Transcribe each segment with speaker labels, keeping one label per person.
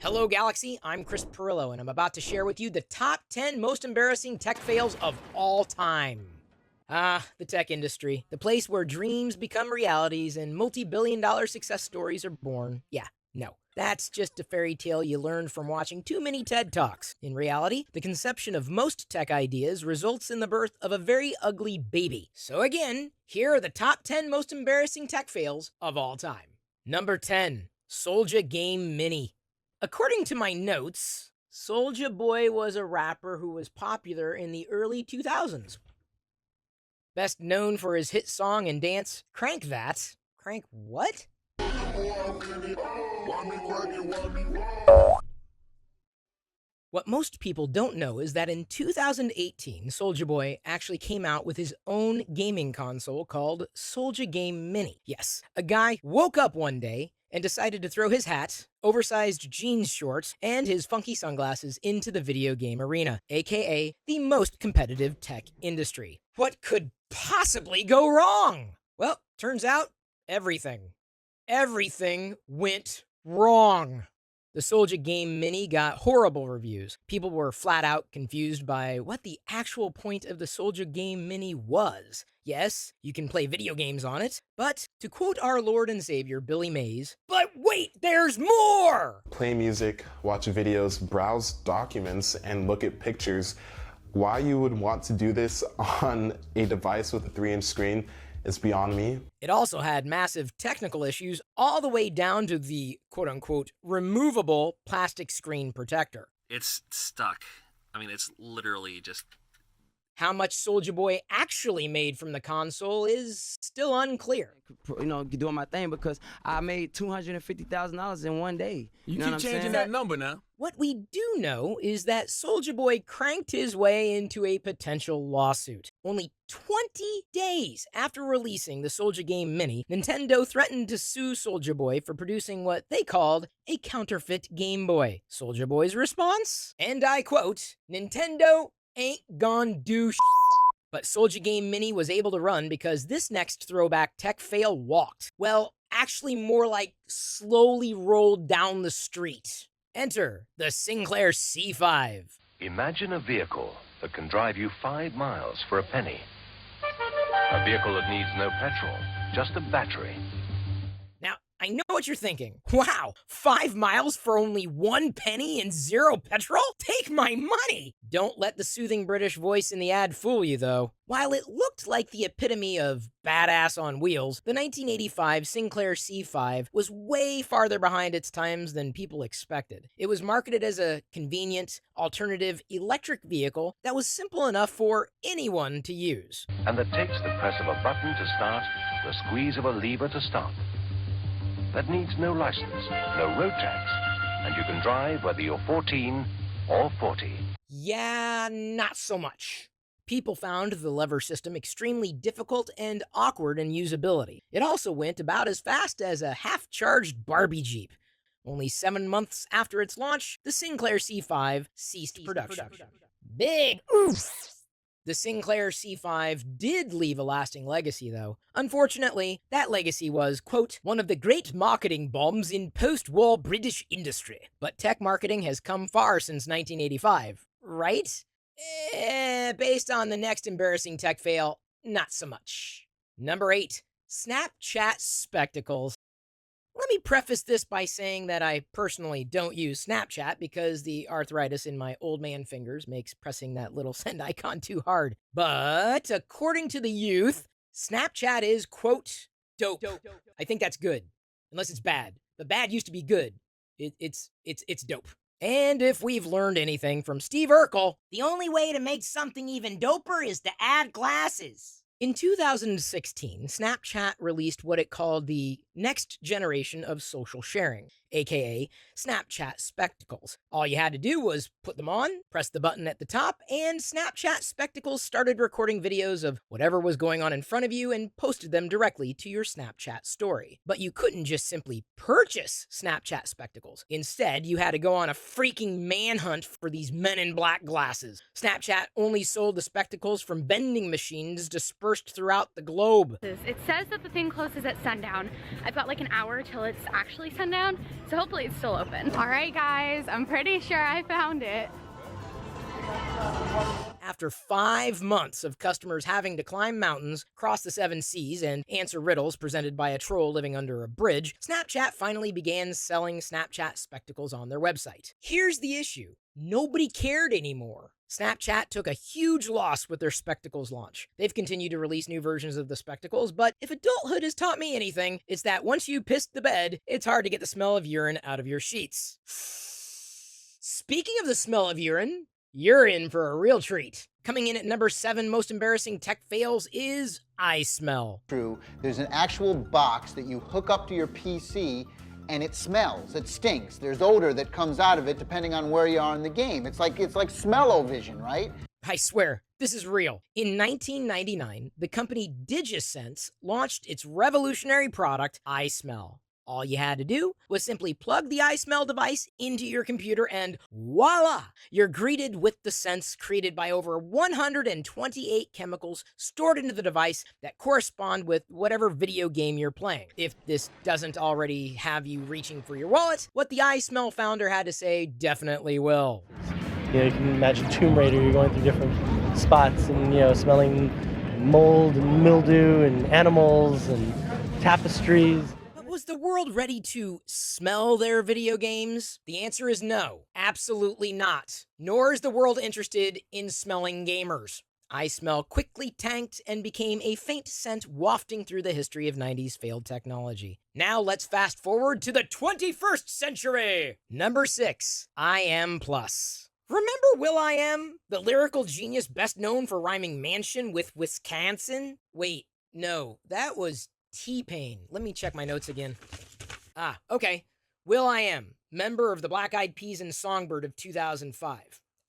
Speaker 1: Hello, Galaxy. I'm Chris Pirillo, and I'm about to share with you the top 10 most embarrassing tech fails of all time. The tech industry, the place where dreams become realities and multi-billion-dollar success stories are born. Yeah, no. That's just a fairy tale you learned from watching too many TED Talks. In reality, the conception of most tech ideas results in the birth of a very ugly baby. So again, here are the top 10 most embarrassing tech fails of all time. Number 10, Soulja Game Mini. According to my notes, Soulja Boy was a rapper who was popular in the early 2000s. Best known for his hit song and dance, Crank That. Crank what? What most people don't know is that in 2018, Soulja Boy actually came out with his own gaming console called Soulja Game Mini. Yes, a guy woke up one day and decided to throw his hat, oversized jeans shorts, and his funky sunglasses into the video game arena, aka the most competitive tech industry. What could possibly go wrong? Well, turns out everything. Everything went wrong. The Soulja Game Mini got horrible reviews. People were flat out confused by what the actual point of the Soulja Game Mini was. Yes, you can play video games on it, but to quote our Lord and Savior Billy Mays, but wait, there's more!
Speaker 2: Play music, watch videos, browse documents, and look at pictures. Why you would want to do this on a device with a 3-inch screen is beyond me.
Speaker 1: It also had massive technical issues all the way down to the quote-unquote removable plastic screen protector.
Speaker 3: It's stuck. I mean, it's literally just...
Speaker 1: How much Soulja Boy actually made from the console is still unclear.
Speaker 4: You know, doing my thing because I made $250,000 in one day.
Speaker 5: You
Speaker 4: know
Speaker 5: keep
Speaker 4: what I'm
Speaker 5: changing
Speaker 4: saying?
Speaker 5: that number now.
Speaker 1: What we do know is that Soulja Boy cranked his way into a potential lawsuit. Only 20 days after releasing the Soulja Game Mini, Nintendo threatened to sue Soulja Boy for producing what they called a counterfeit Game Boy. Soulja Boy's response? And I quote, "Nintendo ain't gon' do sh**." But Soulja Game Mini was able to run because this next throwback tech fail walked. Well, actually more like slowly rolled down the street. Enter the Sinclair C5.
Speaker 6: Imagine a vehicle that can drive you 5 miles for a penny. A vehicle that needs no petrol, just a battery.
Speaker 1: Now, I know what you're thinking. Wow, 5 miles for only 1 penny and 0 petrol? Take my money! Don't let the soothing British voice in the ad fool you, though. While it looked like the epitome of badass on wheels, the 1985 Sinclair C5 was way farther behind its times than people expected. It was marketed as a convenient, alternative electric vehicle that was simple enough for anyone to use.
Speaker 6: And that takes the press of a button to start, the squeeze of a lever to stop. That needs no license, no road tax, and you can drive whether you're 14 or 40.
Speaker 1: Yeah, not so much. People found the lever system extremely difficult and awkward in usability. It also went about as fast as a half-charged Barbie Jeep. Only 7 months after its launch, the Sinclair C5 ceased production. Big oof! The Sinclair C5 did leave a lasting legacy, though. Unfortunately, that legacy was, quote, one of the great marketing bombs in post-war British industry. But tech marketing has come far since 1985, right? Based on the next embarrassing tech fail, not so much. Number 8, Snapchat spectacles. Let me preface this by saying that I personally don't use Snapchat because the arthritis in my old man fingers makes pressing that little send icon too hard. But according to the youth, Snapchat is, quote, dope. I think that's good, unless it's bad. But bad used to be good. It's dope. And if we've learned anything from Steve Urkel, the only way to make something even doper is to add glasses. In 2016, Snapchat released what it called the next generation of social sharing, aka Snapchat spectacles. All you had to do was put them on, press the button at the top, and Snapchat spectacles started recording videos of whatever was going on in front of you and posted them directly to your Snapchat story. But you couldn't just simply purchase Snapchat spectacles. Instead, you had to go on a freaking manhunt for these Men in Black glasses. Snapchat only sold the spectacles from vending machines dispersed throughout the globe.
Speaker 7: It says that the thing closes at sundown. I've got like an hour till it's actually sundown,
Speaker 5: So hopefully it's still open. All right, guys, I'm pretty sure I found it.
Speaker 1: After 5 months of customers having to climb mountains, cross the 7 seas, and answer riddles presented by a troll living under a bridge, Snapchat finally began selling Snapchat spectacles on their website. Here's the issue. Nobody cared anymore. Snapchat took a huge loss with their spectacles launch. They've continued to release new versions of the spectacles, but if adulthood has taught me anything, it's that once you pissed the bed, it's hard to get the smell of urine out of your sheets. Speaking of the smell of urine, you're in for a real treat. Coming in at number 7 most embarrassing tech fails is eye smell.
Speaker 7: True, there's an actual box that you hook up to your PC and it smells, it stinks. There's odor that comes out of it depending on where you are in the game. It's like smell-o-vision, right?
Speaker 1: I swear, this is real. In 1999, the company DigiSense launched its revolutionary product, iSmell. All you had to do was simply plug the iSmell device into your computer and voila! You're greeted with the scents created by over 128 chemicals stored into the device that correspond with whatever video game you're playing. If this doesn't already have you reaching for your wallet, what the iSmell founder had to say definitely will.
Speaker 8: You know, you can imagine Tomb Raider, you're going through different spots and, you know, smelling mold and mildew and animals and tapestries.
Speaker 1: Was the world ready to smell their video games? The answer is no, absolutely not. Nor is the world interested in smelling gamers. iSmell quickly tanked and became a faint scent wafting through the history of 90s failed technology. Now let's fast forward to the 21st century! Number 6, will.i.am Plus. Remember will.i.am? The lyrical genius best known for rhyming mansion with Wisconsin? Wait, no, that was T-Pain. Let me check my notes again. Okay. will.i.am, member of the Black Eyed Peas and Songbird of 2005.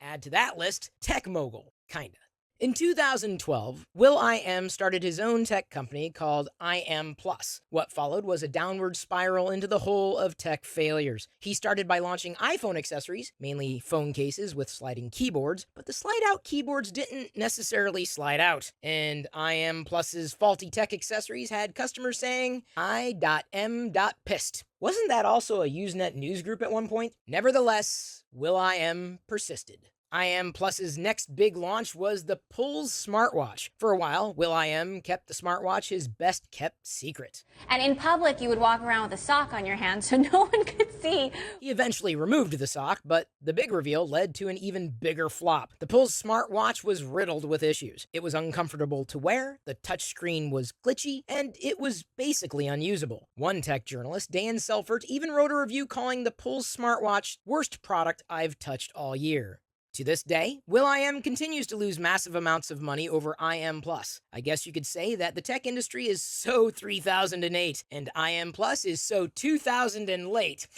Speaker 1: Add to that list, tech mogul, kinda. In 2012, will.i.am started his own tech company called will.i.am Plus. What followed was a downward spiral into the hole of tech failures. He started by launching iPhone accessories, mainly phone cases with sliding keyboards, but the slide-out keyboards didn't necessarily slide out. And will.i.am Plus's faulty tech accessories had customers saying, I.am pissed. Wasn't that also a Usenet news group at one point? Nevertheless, will.i.am persisted. will.i.am Plus's next big launch was the Pulse smartwatch. For a while, will.i.am kept the smartwatch his best-kept secret.
Speaker 9: And in public, you would walk around with a sock on your hand so no one could see.
Speaker 1: He eventually removed the sock, but the big reveal led to an even bigger flop. The Pulse smartwatch was riddled with issues. It was uncomfortable to wear, the touchscreen was glitchy, and it was basically unusable. One tech journalist, Dan Selfert, even wrote a review calling the Pulse smartwatch worst product I've touched all year. To this day, will.i.am continues to lose massive amounts of money over will.i.am Plus. I guess you could say that the tech industry is so 3008, and will.i.am Plus is so 2000 and late.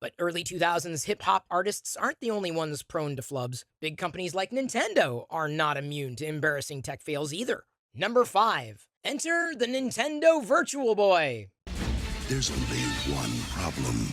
Speaker 1: But early 2000s hip-hop artists aren't the only ones prone to flubs. Big companies like Nintendo are not immune to embarrassing tech fails either. Number 5. Enter the Nintendo Virtual Boy.
Speaker 10: There's only one problem.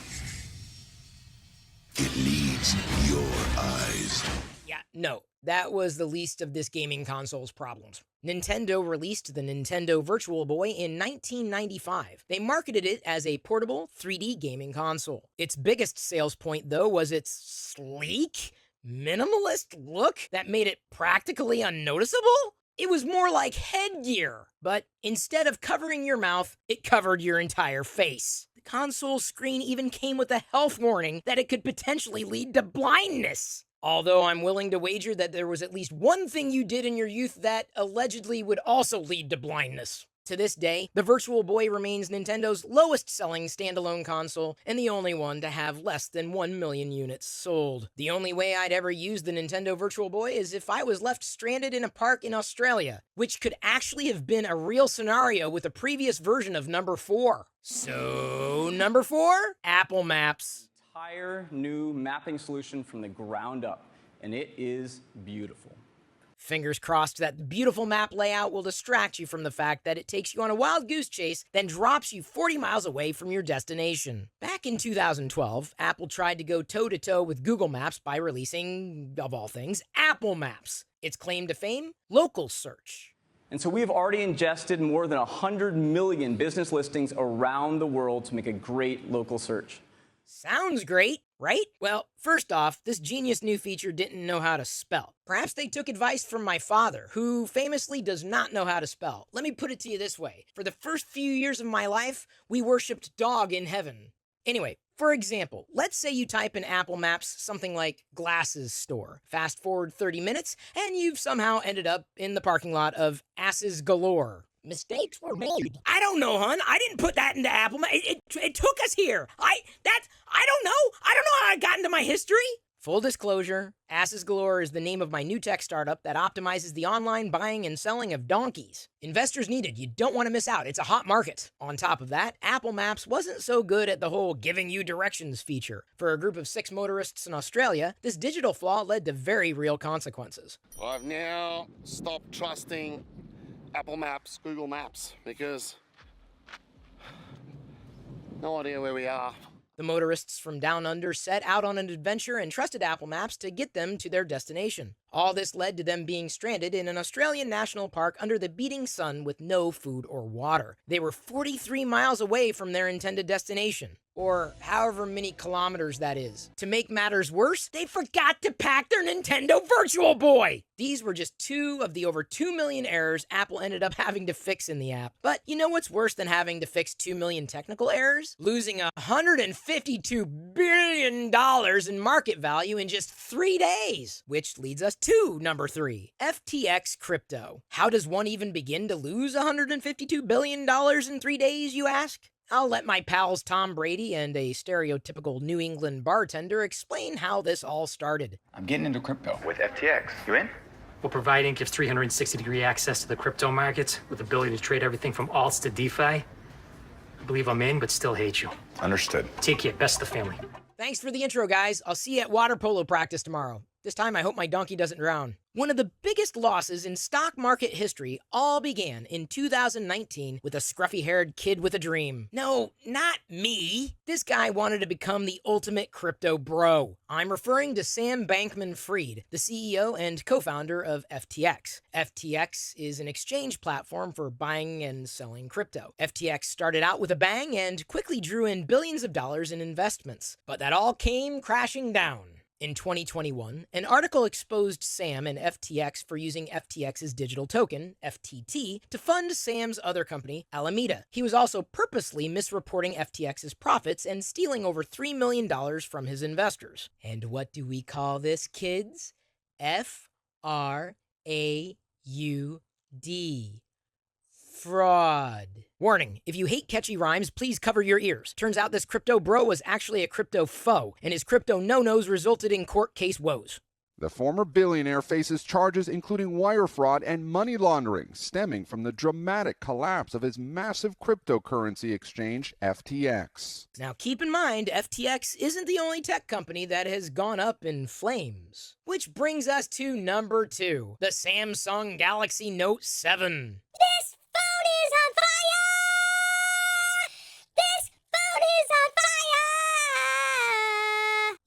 Speaker 10: It needs your eyes.
Speaker 1: Yeah, no, that was the least of this gaming console's problems. Nintendo released the Nintendo Virtual Boy in 1995. They marketed it as a portable 3D gaming console. Its biggest sales point, though, was its sleek, minimalist look that made it practically unnoticeable. It was more like headgear, but instead of covering your mouth, it covered your entire face. The console screen even came with a health warning that it could potentially lead to blindness. Although I'm willing to wager that there was at least one thing you did in your youth that allegedly would also lead to blindness. To this day, the Virtual Boy remains Nintendo's lowest-selling standalone console and the only one to have less than 1 million units sold. The only way I'd ever use the Nintendo Virtual Boy is if I was left stranded in a park in Australia, which could actually have been a real scenario with a previous version of number 4. So, number 4? Apple Maps.
Speaker 11: Entire new mapping solution from the ground up, and it is beautiful.
Speaker 1: Fingers crossed that the beautiful map layout will distract you from the fact that it takes you on a wild goose chase, then drops you 40 miles away from your destination. Back in 2012, Apple tried to go toe-to-toe with Google Maps by releasing, of all things, Apple Maps. Its claim to fame? Local search.
Speaker 11: And so we've already ingested more than 100 million business listings around the world to make a great local search.
Speaker 1: Sounds great, right? Well, first off, this genius new feature didn't know how to spell. Perhaps they took advice from my father, who famously does not know how to spell. Let me put it to you this way. For the first few years of my life, we worshipped dog in heaven. Anyway, for example, let's say you type in Apple Maps something like glasses store. Fast forward 30 minutes, and you've somehow ended up in the parking lot of Asses Galore. Mistakes were made. I don't know, hon. I didn't put that into Apple Maps. It took us here. I don't know. I don't know how I got into my history. Full disclosure, Asses Galore is the name of my new tech startup that optimizes the online buying and selling of donkeys. Investors needed. You don't want to miss out. It's a hot market. On top of that, Apple Maps wasn't so good at the whole giving you directions feature. For a group of 6 motorists in Australia, this digital flaw led to very real consequences.
Speaker 12: I've now stopped trusting Apple Maps, Google Maps, because no idea where we are.
Speaker 1: The motorists from Down Under set out on an adventure and trusted Apple Maps to get them to their destination. All this led to them being stranded in an Australian national park under the beating sun with no food or water. They were 43 miles away from their intended destination, or however many kilometers that is. To make matters worse, they forgot to pack their Nintendo Virtual Boy! These were just 2 of the over 2 million errors Apple ended up having to fix in the app. But you know what's worse than having to fix 2 million technical errors? Losing $152 billion in market value in just 3 days. Which leads us to number 3, FTX crypto. How does one even begin to lose $152 billion in 3 days, you ask? I'll let my pals Tom Brady and a stereotypical New England bartender explain how this all started.
Speaker 13: I'm getting into crypto. With FTX. You in?
Speaker 14: What providing gives 360-degree access to the crypto markets with the ability to trade everything from alts to DeFi. I believe I'm in, but still hate you.
Speaker 13: Understood.
Speaker 14: Take care. Best of the family.
Speaker 1: Thanks for the intro, guys. I'll see you at water polo practice tomorrow. This time, I hope my donkey doesn't drown. One of the biggest losses in stock market history all began in 2019 with a scruffy-haired kid with a dream. No, not me. This guy wanted to become the ultimate crypto bro. I'm referring to Sam Bankman-Fried, the CEO and co-founder of FTX. FTX is an exchange platform for buying and selling crypto. FTX started out with a bang and quickly drew in billions of dollars in investments. But that all came crashing down. In 2021, an article exposed Sam and FTX for using FTX's digital token, FTT, to fund Sam's other company, Alameda. He was also purposely misreporting FTX's profits and stealing over $3 million from his investors. And what do we call this, kids? Fraud. Fraud. Warning, if you hate catchy rhymes, please cover your ears. Turns out this crypto bro was actually a crypto foe, and his crypto no-nos resulted in court case woes.
Speaker 15: The former billionaire faces charges including wire fraud and money laundering, stemming from the dramatic collapse of his massive cryptocurrency exchange, FTX.
Speaker 1: Now keep in mind, FTX isn't the only tech company that has gone up in flames. Which brings us to number 2, the Samsung Galaxy Note 7.
Speaker 16: This phone is on fire! This phone is on fire!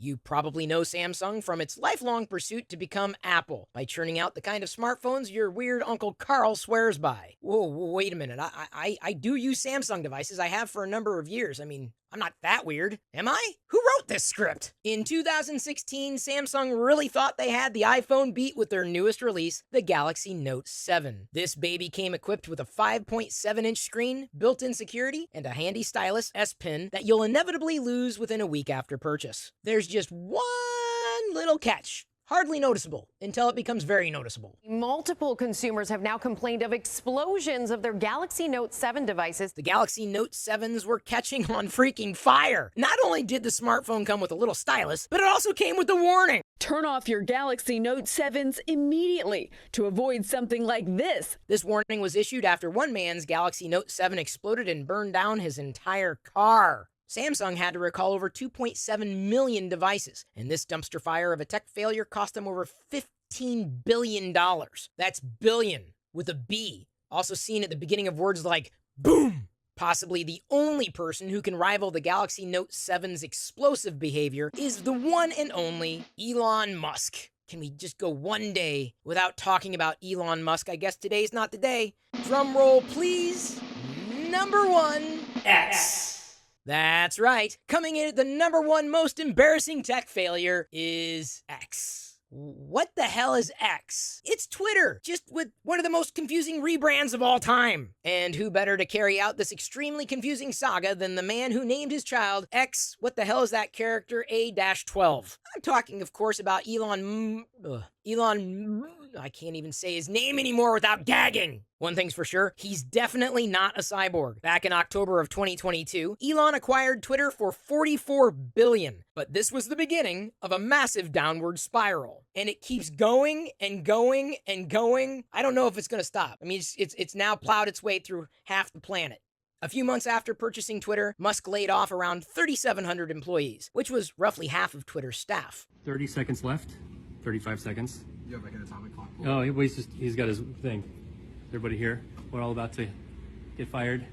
Speaker 1: You probably know Samsung from its lifelong pursuit to become Apple by churning out the kind of smartphones your weird Uncle Carl swears by. Whoa, wait a minute. I do use Samsung devices. I have for a number of years. I mean, I'm not that weird, am I? Who wrote this script? In 2016, Samsung really thought they had the iPhone beat with their newest release, the Galaxy Note 7. This baby came equipped with a 5.7-inch screen, built-in security, and a handy stylus S Pen that you'll inevitably lose within a week after purchase. There's just one little catch. Hardly noticeable until it becomes very noticeable.
Speaker 17: Multiple consumers have now complained of explosions of their Galaxy Note 7 devices.
Speaker 1: The Galaxy Note 7s were catching on freaking fire. Not only did the smartphone come with a little stylus, but it also came with a warning.
Speaker 18: Turn off your Galaxy Note 7s immediately to avoid something like this.
Speaker 1: This warning was issued after one man's Galaxy Note 7 exploded and burned down his entire car. Samsung had to recall over 2.7 million devices, and this dumpster fire of a tech failure cost them over $15 billion. That's billion with a B, also seen at the beginning of words like boom. Possibly the only person who can rival the Galaxy Note 7's explosive behavior is the one and only Elon Musk. Can we just go one day without talking about Elon Musk? I guess today's not the day. Drum roll, please. Number 1, X. That's right. Coming in at the number 1 most embarrassing tech failure is X. What the hell is X? It's Twitter, just with one of the most confusing rebrands of all time. And who better to carry out this extremely confusing saga than the man who named his child X, what the hell is that character, A-12? I'm talking, of course, about Elon, I can't even say his name anymore without gagging. One thing's for sure, he's definitely not a cyborg. Back in October of 2022, Elon acquired Twitter for $44 billion. But this was the beginning of a massive downward spiral. And it keeps going and going and going. I don't know if it's going to stop. I mean, it's now plowed its way through half the planet. A few months after purchasing Twitter, Musk laid off around 3,700 employees, which was roughly half of Twitter's staff.
Speaker 14: 30 seconds left. 35 seconds.
Speaker 19: You have like an atomic clock.
Speaker 14: Oh, he's got his thing. Everybody here, we're all about to get fired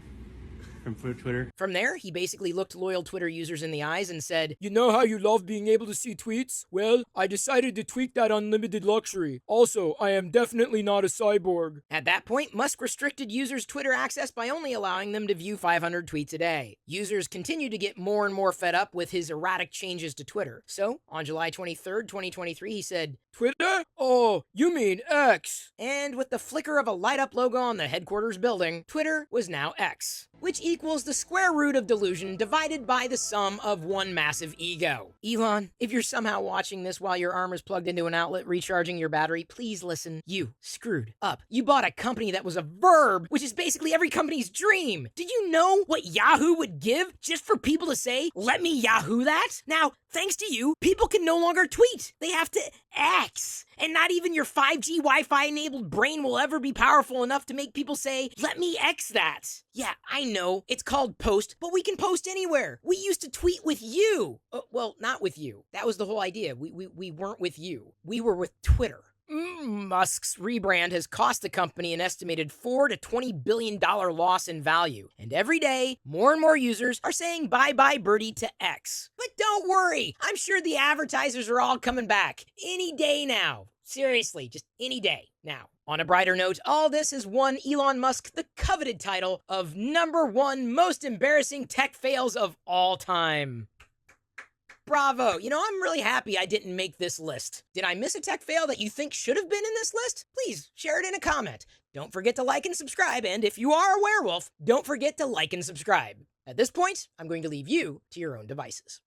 Speaker 14: from Twitter.
Speaker 1: From there, he basically looked loyal Twitter users in the eyes and said, "You know how you love being able to see tweets? Well, I decided to tweak that unlimited luxury. Also, I am definitely not a cyborg." At that point, Musk restricted users' Twitter access by only allowing them to view 500 tweets a day. Users continued to get more and more fed up with his erratic changes to Twitter. So, on July 23rd, 2023, he said, "Twitter? Oh, you mean X." And with the flicker of a light-up logo on the headquarters building, Twitter was now X, which equals the square root of delusion divided by the sum of one massive ego. Elon, if you're somehow watching this while your arm is plugged into an outlet recharging your battery, please listen. You screwed up. You bought a company that was a verb, which is basically every company's dream. Did you know what Yahoo would give just for people to say, "Let me Yahoo that"? Now, thanks to you, people can no longer tweet. They have to X. And not even your 5G Wi-Fi enabled brain will ever be powerful enough to make people say, "Let me X that." Yeah, I know, it's called post, but we can post anywhere. We used to tweet with you. Well, not with you. That was the whole idea. We weren't with you. We were with Twitter. Musk's rebrand has cost the company an estimated $4 to $20 billion loss in value. And every day, more and more users are saying bye-bye birdie to X. But don't worry, I'm sure the advertisers are all coming back any day now. Seriously, just any day now. On a brighter note, all this has won Elon Musk the coveted title of number 1 most embarrassing tech fails of all time. Bravo. You know, I'm really happy I didn't make this list. Did I miss a tech fail that you think should have been in this list? Please share it in a comment. Don't forget to like and subscribe, and if you are a werewolf, don't forget to like and subscribe. At this point, I'm going to leave you to your own devices.